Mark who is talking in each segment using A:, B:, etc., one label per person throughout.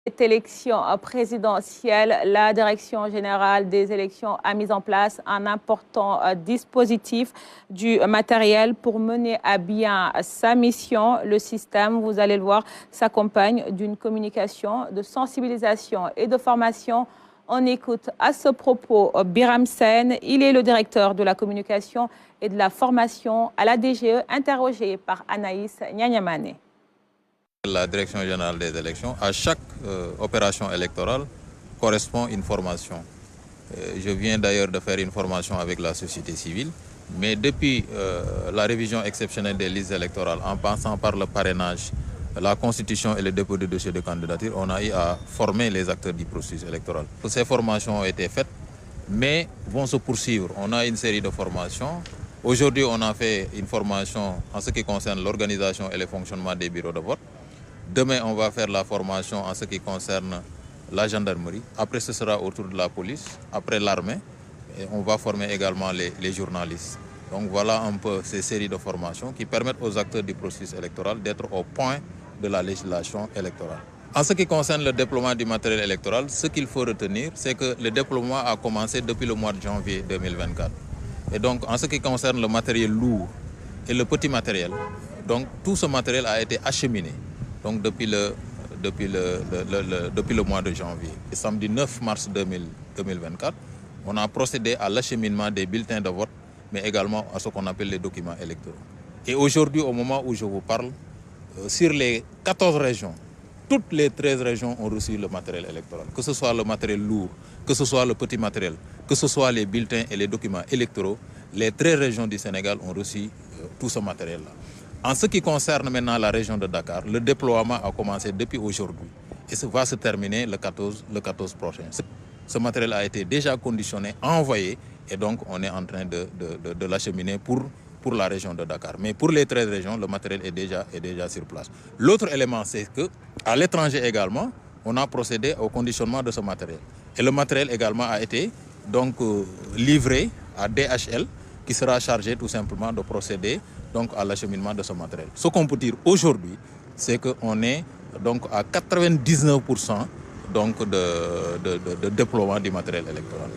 A: Cette élection présidentielle, la Direction générale des élections a mis en place un important dispositif du matériel pour mener à bien sa mission. Le système, vous allez le voir, s'accompagne d'une communication, de sensibilisation et de formation. On écoute à ce propos Biram Sen. Il est le directeur de la communication et de la formation à la DGE, interrogé par Anaïs Nyanyamane.
B: La Direction générale des élections, à chaque opération électorale correspond une formation. Je viens d'ailleurs de faire une formation avec la société civile, mais depuis la révision exceptionnelle des listes électorales, en passant par le parrainage, la constitution et le dépôt de dossiers de candidature, on a eu à former les acteurs du processus électoral. Ces formations ont été faites, mais vont se poursuivre. On a une série de formations. Aujourd'hui, on a fait une formation en ce qui concerne l'organisation et le fonctionnement des bureaux de vote. Demain, on va faire la formation en ce qui concerne la gendarmerie. Après, ce sera autour de la police. Après, l'armée. Et on va former également les journalistes. Donc voilà un peu ces séries de formations qui permettent aux acteurs du processus électoral d'être au point de la législation électorale. En ce qui concerne le déploiement du matériel électoral, ce qu'il faut retenir, c'est que le déploiement a commencé depuis le mois de janvier 2024. Et donc, en ce qui concerne le matériel lourd et le petit matériel, donc tout ce matériel a été acheminé. Donc depuis le mois de janvier. Et samedi 9 mars 2024, on a procédé à l'acheminement des bulletins de vote, mais également à ce qu'on appelle les documents électoraux. Et aujourd'hui, au moment où je vous parle, sur les 14 régions, toutes les 13 régions ont reçu le matériel électoral. Que ce soit le matériel lourd, que ce soit le petit matériel, que ce soit les bulletins et les documents électoraux, les 13 régions du Sénégal ont reçu tout ce matériel-là. En ce qui concerne maintenant la région de Dakar, le déploiement a commencé depuis aujourd'hui et ça va se terminer le 14 prochain. Ce matériel a été déjà conditionné, envoyé et donc on est en train de l'acheminer pour la région de Dakar. Mais pour les 13 régions, le matériel est déjà sur place. L'autre élément, c'est qu'à l'étranger également, on a procédé au conditionnement de ce matériel. Et le matériel également a été donc livré à DHL qui sera chargé tout simplement de procéder donc à l'acheminement de ce matériel. Ce qu'on peut dire aujourd'hui, c'est qu'on est donc à 99% donc de déploiement du matériel électoral.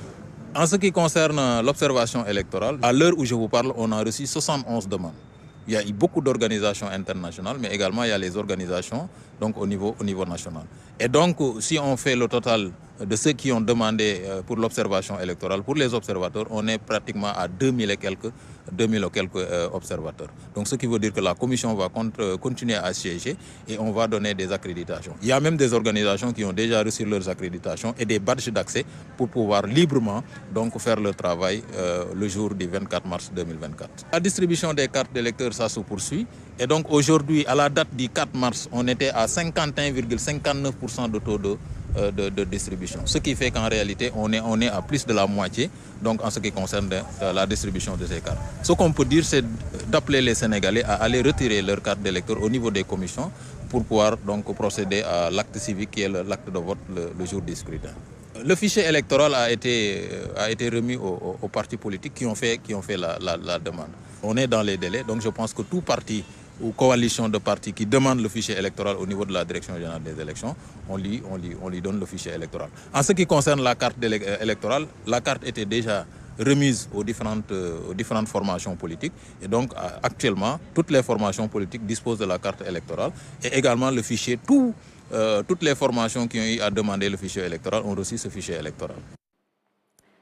B: En ce qui concerne l'observation électorale, à l'heure où je vous parle, on a reçu 71 demandes. Il y a eu beaucoup d'organisations internationales, mais également il y a les organisations donc au niveau national. Et donc, si on fait le total de ceux qui ont demandé pour l'observation électorale, pour les observateurs, on est pratiquement à 2000 et quelques observateurs. Donc, ce qui veut dire que la commission va continuer à siéger et on va donner des accréditations. Il y a même des organisations qui ont déjà reçu leurs accréditations et des badges d'accès pour pouvoir librement donc faire le travail le jour du 24 mars 2024. La distribution des cartes d'électeurs, ça se poursuit. Et donc aujourd'hui, à la date du 4 mars, on était à 51,59% de taux de distribution. Ce qui fait qu'en réalité, on est à plus de la moitié donc en ce qui concerne la distribution de ces cartes. Ce qu'on peut dire, c'est d'appeler les Sénégalais à aller retirer leurs cartes d'électeurs au niveau des commissions pour pouvoir donc procéder à l'acte civique qui est l'acte de vote le jour du scrutin. Le fichier électoral a été remis aux partis politiques qui ont fait la demande. On est dans les délais, donc je pense que tout parti ou coalition de partis qui demandent le fichier électoral au niveau de la Direction générale des élections, on lui donne le fichier électoral. En ce qui concerne la carte électorale, la carte était déjà remise aux différentes formations politiques. Et donc, actuellement, toutes les formations politiques disposent de la carte électorale et également le fichier. Toutes les formations qui ont eu à demander le fichier électoral ont reçu ce fichier électoral.